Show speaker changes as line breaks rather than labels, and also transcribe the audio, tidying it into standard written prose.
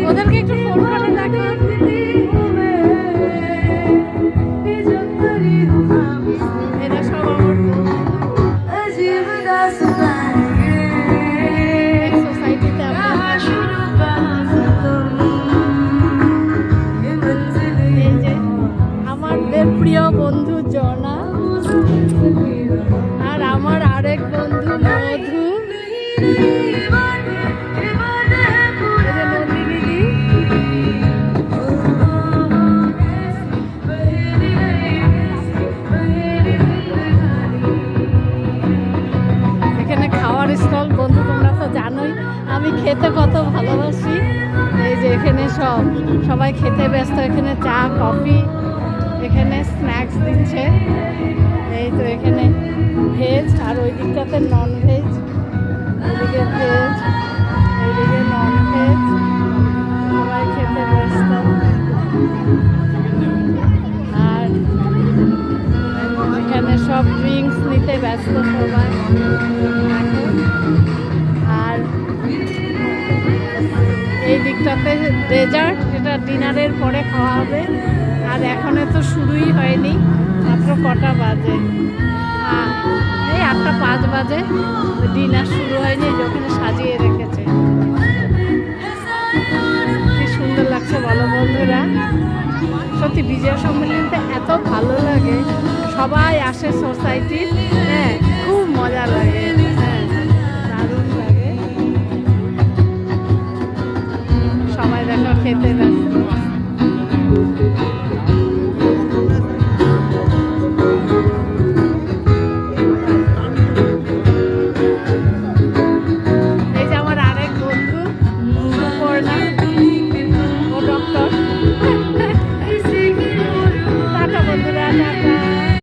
ওদেরকে একটু ফোন করে দেখো। এরা সব আমার সোসাইটিতে এই যে আমাদের প্রিয় বন্ধু জনা আর আমার আরেক বন্ধু মধু, স্টল। বন্ধু তোমরা তো জানোই আমি খেতে কত ভালোবাসি। এই যে এখানে সবাই খেতে ব্যস্ত, এখানে চা কফি, এখানে স্ন্যাক্স দিচ্ছে। এই তো এখানে ভেজ আর ওই দিকটাতে নন ভেজ, ওইদিকে ভেজ এইদিকে নন ভেজ, সবাই খেতে ব্যস্ত। আর এখানে সব ড্রিঙ্কস নিতে ব্যস্ত সবাই। আর এই দিকটাতে ডেজার্ট, যেটা ডিনারের পরে খাওয়া হবে। আর এখনো তো শুরুই হয়নি, মাত্র কটা বাজে, এই 8:05 বাজে, ডিনার শুরু হয়নি। ওখানে সাজিয়ে রেখেছে, কি সুন্দর লাগছে বলো বন্ধুরা। সত্যি বিজয়া সম্মেলনটা এত ভালো লাগে, সবাই আসে সোসাইটির, হ্যাঁ খুব মজা লাগে, হ্যাঁ দারুণ লাগে। সবাই দেখো খেতে